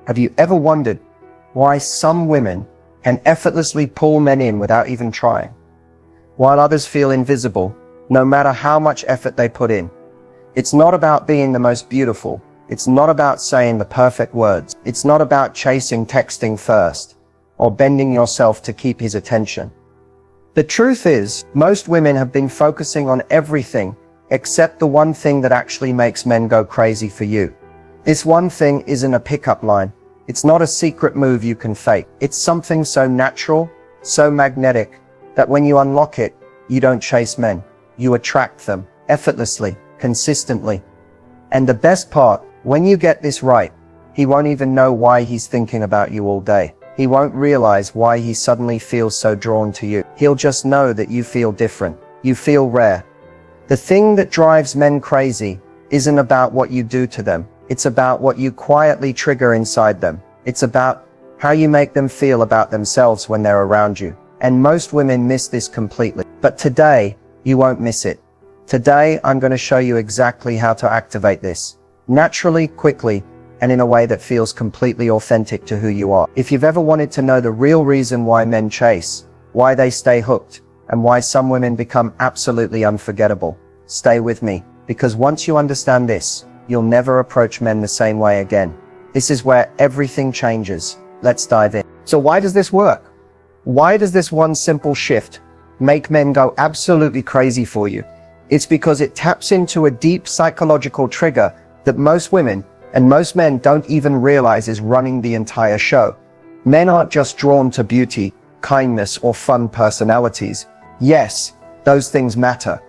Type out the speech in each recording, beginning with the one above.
Have you ever wondered why some women can effortlessly pull men in without even trying, while others feel invisible, no matter how much effort they put in? It's not about being the most beautiful. It's not about saying the perfect words. It's not about chasing texting first, or bending yourself to keep his attention. The truth is, most women have been focusing on everything except the one thing that actually makes men go crazy for you. This one thing isn't a pickup line. It's not a secret move you can fake. It's something so natural, so magnetic, that when you unlock it, you don't chase men. You attract them, effortlessly, consistently. And the best part, when you get this right, he won't even know why he's thinking about you all day. He won't realize why he suddenly feels so drawn to you. He'll just know that you feel different. You feel rare. The thing that drives men crazy isn't about what you do to them. It's about what you quietly trigger inside them. It's about how you make them feel about themselves when they're around you. And most women miss this completely. But today, you won't miss it. Today, I'm going to show you exactly how to activate this. Naturally, quickly, and in a way that feels completely authentic to who you are. If you've ever wanted to know the real reason why men chase, why they stay hooked, and why some women become absolutely unforgettable, stay with me, because once you understand this, you'll never approach men the same way again. This is where everything changes. Let's dive in. So why does this work? Why does this one simple shift make men go absolutely crazy for you? It's because it taps into a deep psychological trigger that most women and most men don't even realize is running the entire show. Men aren't just drawn to beauty, kindness, or fun personalities. Yes, those things matter.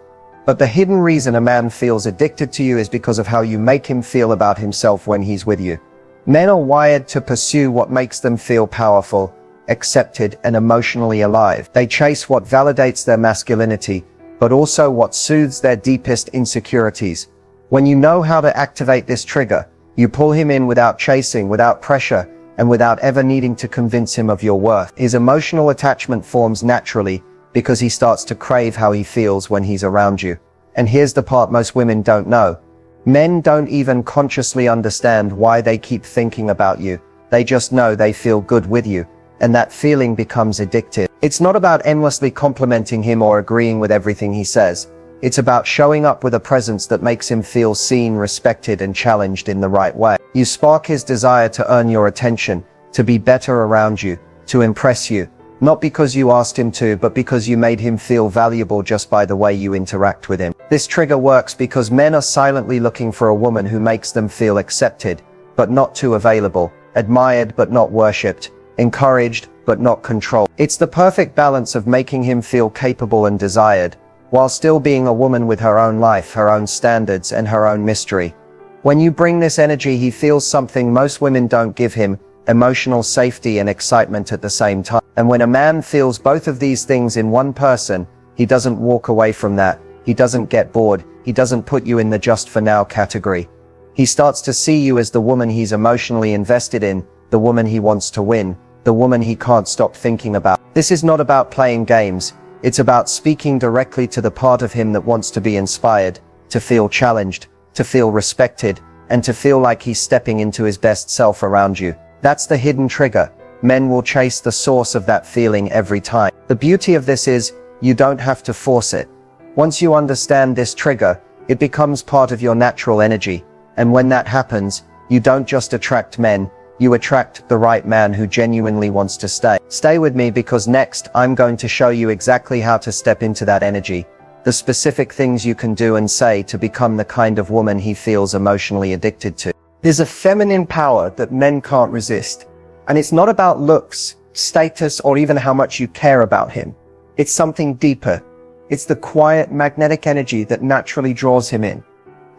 But the hidden reason a man feels addicted to you is because of how you make him feel about himself when he's with you. Men are wired to pursue what makes them feel powerful, accepted, and emotionally alive. They chase what validates their masculinity, but also what soothes their deepest insecurities. When you know how to activate this trigger, you pull him in without chasing, without pressure, and without ever needing to convince him of your worth. His emotional attachment forms naturally because he starts to crave how he feels when he's around you. And here's the part most women don't know. Men don't even consciously understand why they keep thinking about you. They just know they feel good with you, and that feeling becomes addictive. It's not about endlessly complimenting him or agreeing with everything he says. It's about showing up with a presence that makes him feel seen, respected, and challenged in the right way. You spark his desire to earn your attention, to be better around you, to impress you. Not because you asked him to, but because you made him feel valuable just by the way you interact with him. This trigger works because men are silently looking for a woman who makes them feel accepted, but not too available, admired but not worshipped, encouraged but not controlled. It's the perfect balance of making him feel capable and desired, while still being a woman with her own life, her own standards, and her own mystery. When you bring this energy, he feels something most women don't give him: emotional safety and excitement at the same time. And when a man feels both of these things in one person, he doesn't walk away from that. He doesn't get bored. He doesn't put you in the just for now category. He starts to see you as the woman he's emotionally invested in, the woman he wants to win, the woman he can't stop thinking about. This is not about playing games. It's about speaking directly to the part of him that wants to be inspired, to feel challenged, to feel respected, and to feel like he's stepping into his best self around you. That's the hidden trigger. Men will chase the source of that feeling every time. The beauty of this is, you don't have to force it. Once you understand this trigger, it becomes part of your natural energy. And when that happens, you don't just attract men, you attract the right man who genuinely wants to stay. Stay with me, because next I'm going to show you exactly how to step into that energy, the specific things you can do and say to become the kind of woman he feels emotionally addicted to. There's a feminine power that men can't resist. And it's not about looks, status, or even how much you care about him. It's something deeper. It's the quiet, magnetic energy that naturally draws him in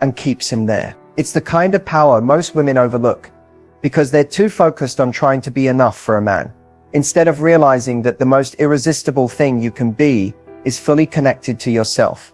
and keeps him there. It's the kind of power most women overlook, because they're too focused on trying to be enough for a man, instead of realizing that the most irresistible thing you can be is fully connected to yourself.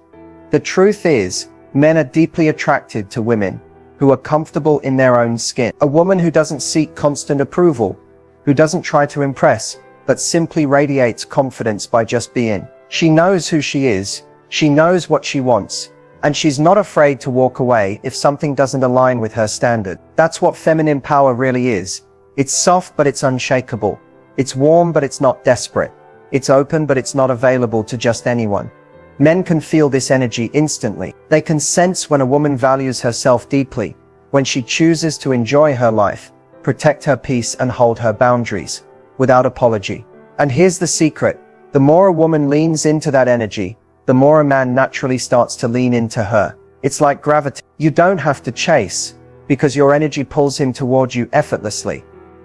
The truth is, men are deeply attracted to women who are comfortable in their own skin. A woman who doesn't seek constant approval, who doesn't try to impress, but simply radiates confidence by just being. She knows who she is, she knows what she wants, and she's not afraid to walk away if something doesn't align with her standard. That's what feminine power really is. It's soft, but it's unshakable. It's warm, but it's not desperate. It's open, but it's not available to just anyone. Men can feel this energy instantly. They can sense when a woman values herself deeply, when she chooses to enjoy her life, protect her peace, and hold her boundaries, without apology. And here's the secret. The more a woman leans into that energy, the more a man naturally starts to lean into her. It's like gravity. You don't have to chase, because your energy pulls him towards you effortlessly.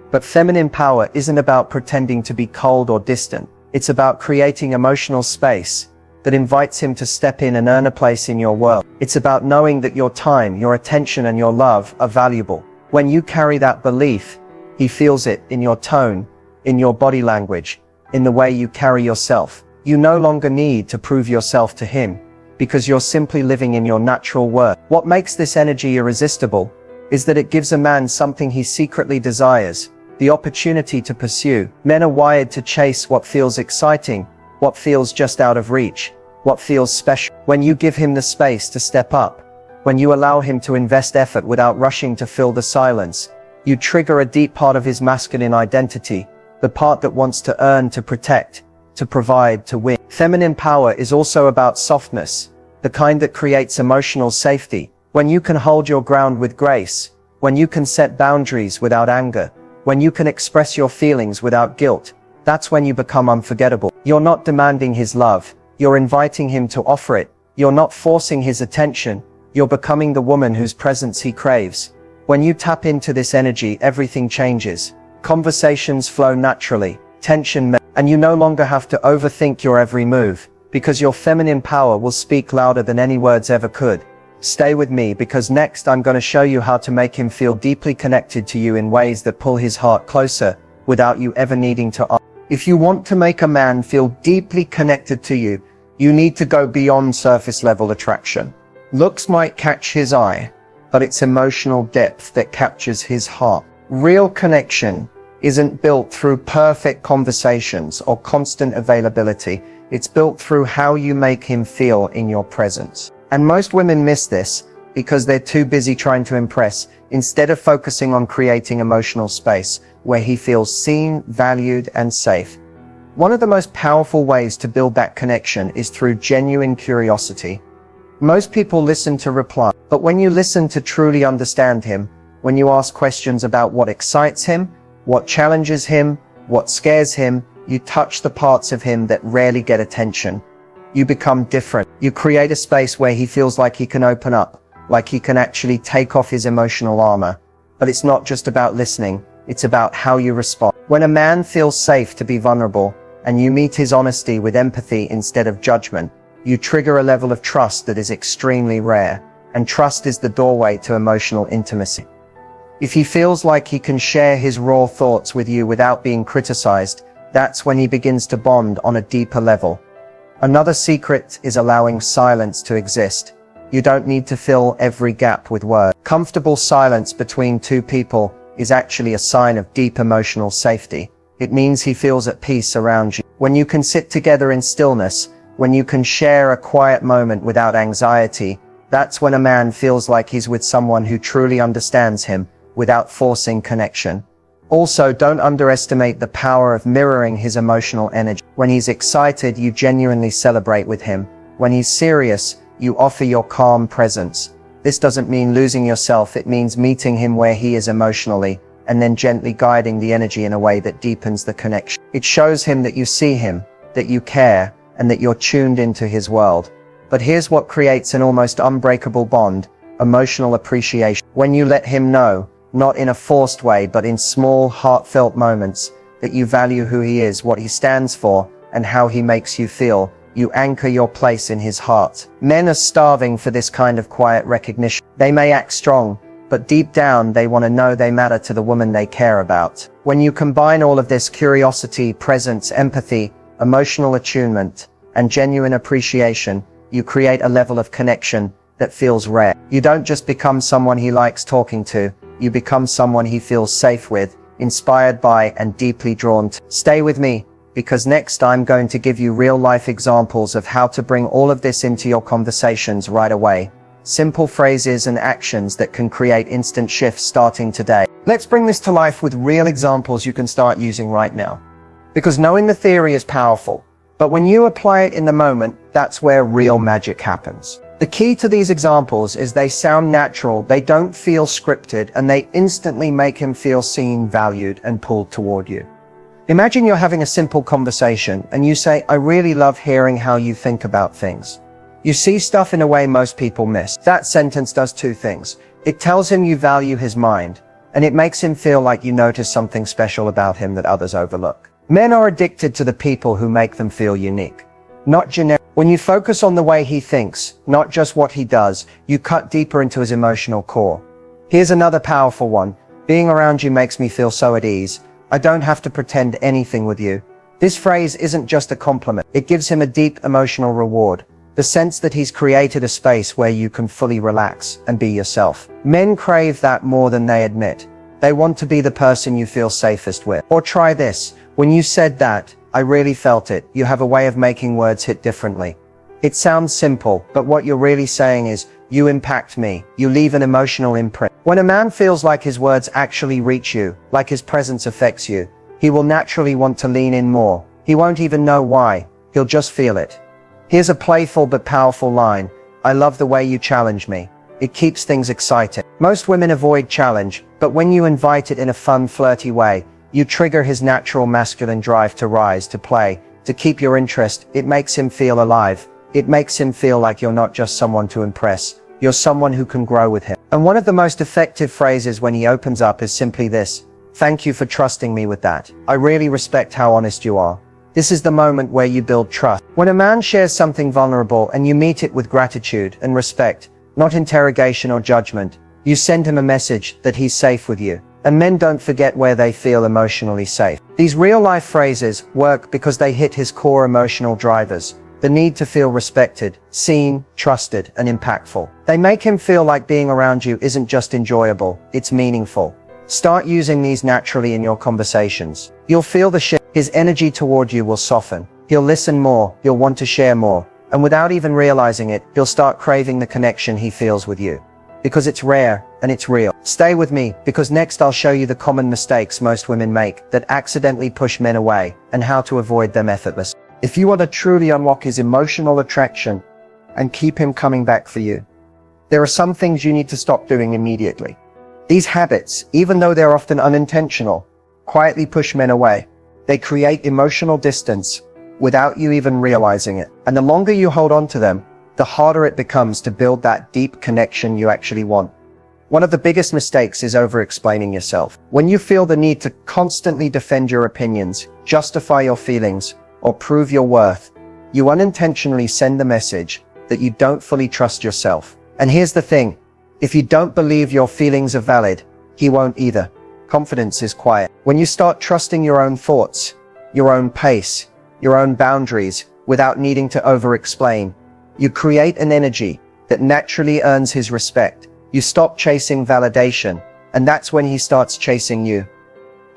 But feminine power isn't about pretending to be cold or distant. It's about creating emotional space that invites him to step in and earn a place in your world. It's about knowing that your time, your attention, and your love are valuable. When you carry that belief, he feels it in your tone, in your body language, in the way you carry yourself. You no longer need to prove yourself to him, because you're simply living in your natural worth. What makes this energy irresistible is that it gives a man something he secretly desires, the opportunity to pursue. Men are wired to chase what feels exciting, what feels just out of reach, what feels special. When you give him the space to step up, when you allow him to invest effort without rushing to fill the silence, you trigger a deep part of his masculine identity, the part that wants to earn, to protect, to provide, to win. Feminine power is also about softness, the kind that creates emotional safety. When you can hold your ground with grace, when you can set boundaries without anger, when you can express your feelings without guilt, that's when you become unforgettable. You're not demanding his love, you're inviting him to offer it. You're not forcing his attention, you're becoming the woman whose presence he craves. When you tap into this energy, everything changes. Conversations flow naturally, tension and you no longer have to overthink your every move, because your feminine power will speak louder than any words ever could. Stay with me, because next I'm going to show you how to make him feel deeply connected to you in ways that pull his heart closer, without you ever needing to ask. If you want to make a man feel deeply connected to you, you need to go beyond surface level attraction. Looks might catch his eye, but it's emotional depth that captures his heart. Real connection isn't built through perfect conversations or constant availability. It's built through how you make him feel in your presence. And most women miss this because they're too busy trying to impress, instead of focusing on creating emotional space where he feels seen, valued, and safe. One of the most powerful ways to build that connection is through genuine curiosity. Most people listen to reply, but when you listen to truly understand him, when you ask questions about what excites him, what challenges him, what scares him, you touch the parts of him that rarely get attention. You become different. You create a space where he feels like he can open up, like he can actually take off his emotional armor. But it's not just about listening, it's about how you respond. When a man feels safe to be vulnerable, and you meet his honesty with empathy instead of judgment, you trigger a level of trust that is extremely rare, and trust is the doorway to emotional intimacy. If he feels like he can share his raw thoughts with you without being criticized, that's when he begins to bond on a deeper level. Another secret is allowing silence to exist. You don't need to fill every gap with words. Comfortable silence between two people is actually a sign of deep emotional safety. It means he feels at peace around you. When you can sit together in stillness, when you can share a quiet moment without anxiety, that's when a man feels like he's with someone who truly understands him without forcing connection. Also, don't underestimate the power of mirroring his emotional energy. When he's excited, you genuinely celebrate with him. When he's serious, you offer your calm presence. This doesn't mean losing yourself, it means meeting him where he is emotionally, and then gently guiding the energy in a way that deepens the connection. It shows him that you see him, that you care, and that you're tuned into his world. But here's what creates an almost unbreakable bond: emotional appreciation. When you let him know, not in a forced way but in small, heartfelt moments, that you value who he is, what he stands for, and how he makes you feel, you anchor your place in his heart. Men are starving for this kind of quiet recognition. They may act strong, but deep down they want to know they matter to the woman they care about. When you combine all of this: curiosity, presence, empathy, emotional attunement, and genuine appreciation, you create a level of connection that feels rare. You don't just become someone he likes talking to, you become someone he feels safe with, inspired by, and deeply drawn to. Stay with me, because next I'm going to give you real-life examples of how to bring all of this into your conversations right away. Simple phrases and actions that can create instant shifts starting today. Let's bring this to life with real examples you can start using right now. Because knowing the theory is powerful, but when you apply it in the moment, that's where real magic happens. The key to these examples is they sound natural, they don't feel scripted, and they instantly make him feel seen, valued, and pulled toward you. Imagine you're having a simple conversation and you say, "I really love hearing how you think about things." You see stuff in a way most people miss. That sentence does two things. It tells him you value his mind, and it makes him feel like you notice something special about him that others overlook. Men are addicted to the people who make them feel unique, not generic. When you focus on the way he thinks, not just what he does, you cut deeper into his emotional core. Here's another powerful one. "Being around you makes me feel so at ease. I don't have to pretend anything with you." This phrase isn't just a compliment. It gives him a deep emotional reward. The sense that he's created a space where you can fully relax and be yourself. Men crave that more than they admit. They want to be the person you feel safest with. Or try this. "When you said that, I really felt it." You have a way of making words hit differently. It sounds simple, but what you're really saying is, "You impact me." You leave an emotional imprint. When a man feels like his words actually reach you, like his presence affects you, he will naturally want to lean in more. He won't even know why. He'll just feel it. Here's a playful but powerful line. "I love the way you challenge me." It keeps things exciting. Most women avoid challenge, but when you invite it in a fun, flirty way, you trigger his natural masculine drive to rise, to play, to keep your interest. It makes him feel alive. It makes him feel like you're not just someone to impress. You're someone who can grow with him. And one of the most effective phrases when he opens up is simply this: "Thank you for trusting me with that. I really respect how honest you are." This is the moment where you build trust. When a man shares something vulnerable and you meet it with gratitude and respect, not interrogation or judgment, you send him a message that he's safe with you. And men don't forget where they feel emotionally safe. These real-life phrases work because they hit his core emotional drivers. The need to feel respected, seen, trusted, and impactful. They make him feel like being around you isn't just enjoyable, it's meaningful. Start using these naturally in your conversations. You'll feel the shift. His energy toward you will soften. He'll listen more, he'll want to share more. And without even realizing it, he'll start craving the connection he feels with you. Because it's rare, and it's real. Stay with me, because next I'll show you the common mistakes most women make that accidentally push men away, and how to avoid them effortlessly. If you want to truly unlock his emotional attraction and keep him coming back for you, there are some things you need to stop doing immediately. These habits, even though they're often unintentional, quietly push men away. They create emotional distance without you even realizing it. And the longer you hold on to them, the harder it becomes to build that deep connection you actually want. One of the biggest mistakes is over-explaining yourself. When you feel the need to constantly defend your opinions, justify your feelings, or prove your worth, you unintentionally send the message that you don't fully trust yourself. And here's the thing, if you don't believe your feelings are valid, he won't either. Confidence is quiet. When you start trusting your own thoughts, your own pace, your own boundaries, without needing to over-explain, you create an energy that naturally earns his respect. You stop chasing validation, and that's when he starts chasing you.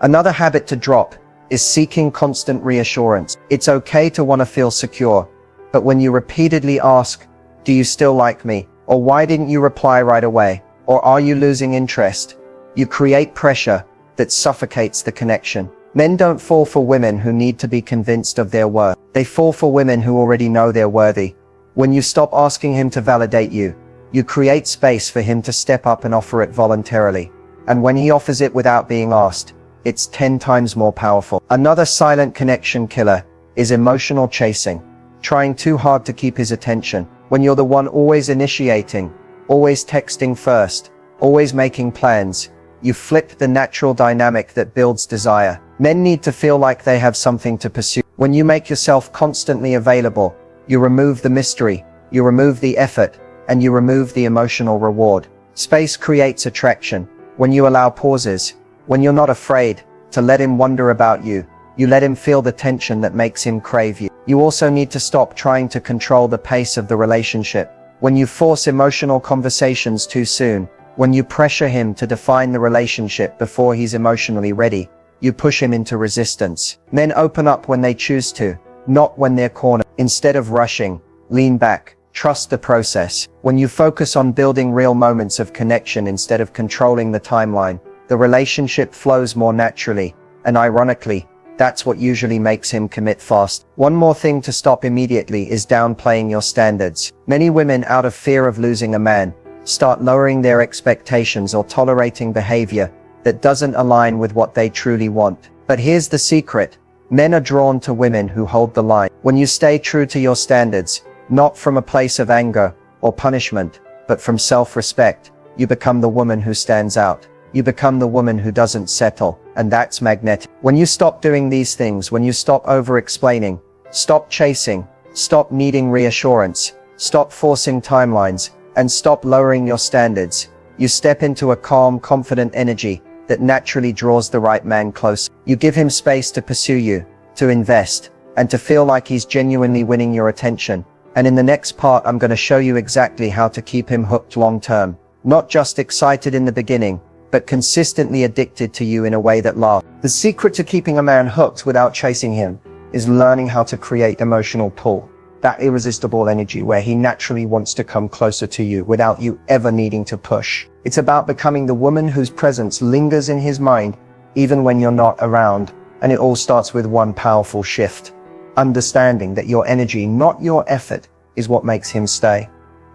Another habit to drop is seeking constant reassurance. It's okay to want to feel secure, but when you repeatedly ask, "Do you still like me?" or "Why didn't you reply right away?" or "Are you losing interest?" you create pressure that suffocates the connection. Men don't fall for women who need to be convinced of their worth. They fall for women who already know they're worthy. When you stop asking him to validate you, you create space for him to step up and offer it voluntarily. And when he offers it without being asked, it's 10 times more powerful. Another silent connection killer is emotional chasing. Trying too hard to keep his attention. When you're the one always initiating, always texting first, always making plans, you flip the natural dynamic that builds desire. Men need to feel like they have something to pursue. When you make yourself constantly available, you remove the mystery, you remove the effort, and you remove the emotional reward. Space creates attraction. When you allow pauses, when you're not afraid to let him wonder about you, you let him feel the tension that makes him crave you. You also need to stop trying to control the pace of the relationship. When you force emotional conversations too soon, when you pressure him to define the relationship before he's emotionally ready, you push him into resistance. Men open up when they choose to, not when they're cornered. Instead of rushing, lean back, trust the process. When you focus on building real moments of connection instead of controlling the timeline, The relationship flows more naturally, and ironically, that's what usually makes him commit fast. One more thing to stop immediately is downplaying your standards. Many women, out of fear of losing a man, start lowering their expectations or tolerating behavior that doesn't align with what they truly want. But here's the secret. Men are drawn to women who hold the line. When you stay true to your standards, not from a place of anger or punishment, but from self-respect, you become the woman who stands out. You become the woman who doesn't settle, and that's magnetic. When you stop doing these things, when you stop over-explaining, stop chasing, stop needing reassurance, stop forcing timelines, and stop lowering your standards, you step into a calm, confident energy that naturally draws the right man close. You give him space to pursue you, to invest, and to feel like he's genuinely winning your attention. And in the next part, I'm going to show you exactly how to keep him hooked long-term. Not just excited in the beginning, but consistently addicted to you in a way that lasts. The secret to keeping a man hooked without chasing him is learning how to create emotional pull. That irresistible energy where he naturally wants to come closer to you without you ever needing to push. It's about becoming the woman whose presence lingers in his mind even when you're not around. And it all starts with one powerful shift. Understanding that your energy, not your effort, is what makes him stay.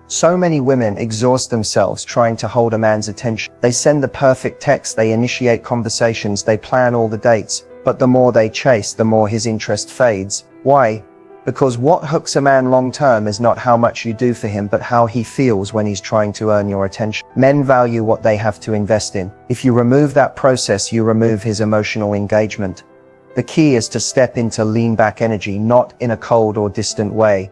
So many women exhaust themselves trying to hold a man's attention. They send the perfect text, they initiate conversations, they plan all the dates, but the more they chase, the more his interest fades. Why? Because what hooks a man long-term is not how much you do for him, but how he feels when he's trying to earn your attention. Men value what they have to invest in. If you remove that process, you remove his emotional engagement. The key is to step into lean-back energy, not in a cold or distant way,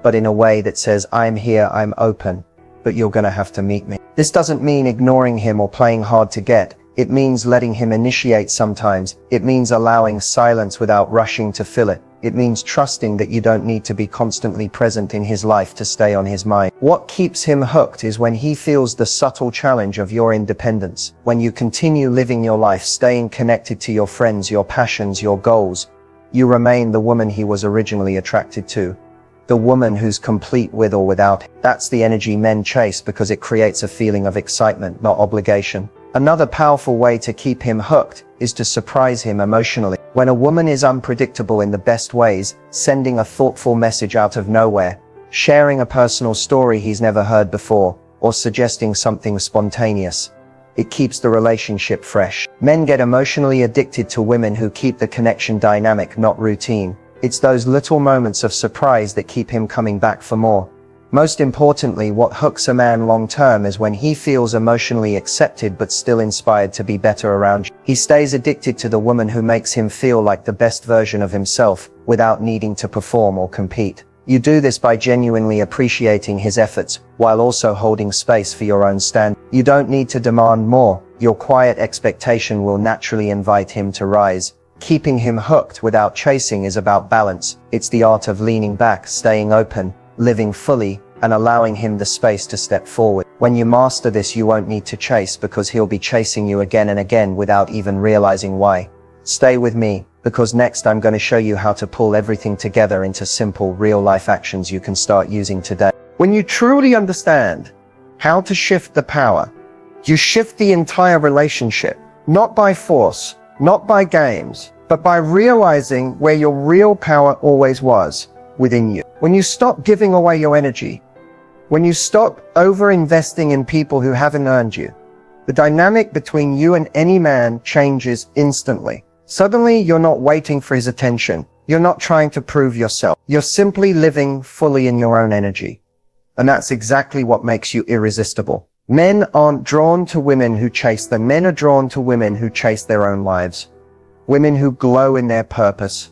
but in a way that says, I'm here, I'm open, but you're gonna have to meet me. This doesn't mean ignoring him or playing hard to get. It means letting him initiate sometimes. It means allowing silence without rushing to fill it. It means trusting that you don't need to be constantly present in his life to stay on his mind. What keeps him hooked is when he feels the subtle challenge of your independence. When you continue living your life, staying connected to your friends, your passions, your goals, you remain the woman he was originally attracted to. The woman who's complete with or without him. That's the energy men chase because it creates a feeling of excitement, not obligation. Another powerful way to keep him hooked is to surprise him emotionally. When a woman is unpredictable in the best ways, sending a thoughtful message out of nowhere, sharing a personal story he's never heard before, or suggesting something spontaneous, it keeps the relationship fresh. Men get emotionally addicted to women who keep the connection dynamic, not routine. It's those little moments of surprise that keep him coming back for more. Most importantly, what hooks a man long-term is when he feels emotionally accepted but still inspired to be better around you. He stays addicted to the woman who makes him feel like the best version of himself without needing to perform or compete. You do this by genuinely appreciating his efforts while also holding space for your own stand. You don't need to demand more. Your quiet expectation will naturally invite him to rise. Keeping him hooked without chasing is about balance. It's the art of leaning back, staying open, living fully, and allowing him the space to step forward. When you master this, you won't need to chase because he'll be chasing you again and again without even realizing why. Stay with me, because next I'm going to show you how to pull everything together into simple, real-life actions you can start using today. When you truly understand how to shift the power, you shift the entire relationship, not by force, not by games, but by realizing where your real power always was, within you. When you stop giving away your energy, when you stop over-investing in people who haven't earned you, the dynamic between you and any man changes instantly. Suddenly, you're not waiting for his attention. You're not trying to prove yourself. You're simply living fully in your own energy. And that's exactly what makes you irresistible. Men aren't drawn to women who chase them. Men are drawn to women who chase their own lives. Women who glow in their purpose.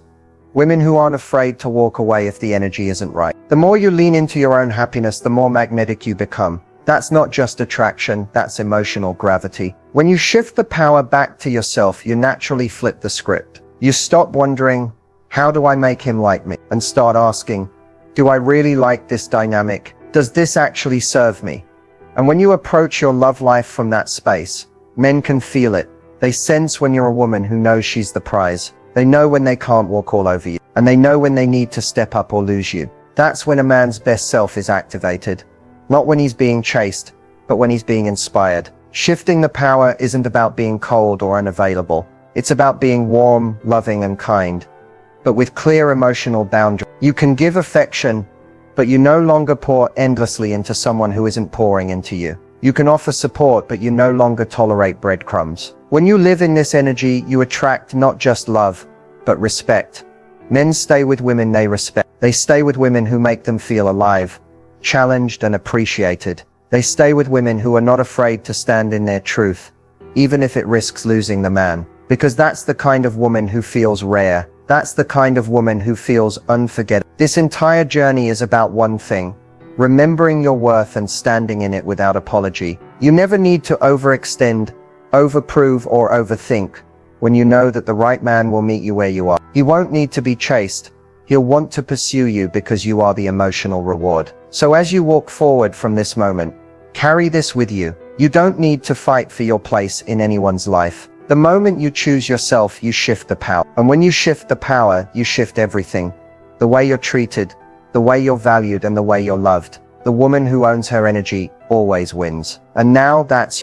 Women who aren't afraid to walk away if the energy isn't right. The more you lean into your own happiness, the more magnetic you become. That's not just attraction, that's emotional gravity. When you shift the power back to yourself, you naturally flip the script. You stop wondering, how do I make him like me? And start asking, do I really like this dynamic? Does this actually serve me? And when you approach your love life from that space, men can feel it. They sense when you're a woman who knows she's the prize. They know when they can't walk all over you. And they know when they need to step up or lose you. That's when a man's best self is activated. Not when he's being chased, but when he's being inspired. Shifting the power isn't about being cold or unavailable. It's about being warm, loving, and kind, but with clear emotional boundaries. You can give affection, but you no longer pour endlessly into someone who isn't pouring into you. You can offer support, but you no longer tolerate breadcrumbs. When you live in this energy, you attract not just love, but respect. Men stay with women they respect. They stay with women who make them feel alive, challenged, and appreciated. They stay with women who are not afraid to stand in their truth, even if it risks losing the man. Because that's the kind of woman who feels rare. That's the kind of woman who feels unforgettable. This entire journey is about one thing: remembering your worth and standing in it without apology. You never need to overextend, overprove, or overthink when you know that the right man will meet you where you are. He won't need to be chased. He'll want to pursue you because you are the emotional reward. So as you walk forward from this moment, carry this with you. You don't need to fight for your place in anyone's life. The moment you choose yourself, you shift the power. And when you shift the power, you shift everything. The way you're treated, the way you're valued, and the way you're loved. The woman who owns her energy always wins. And now that's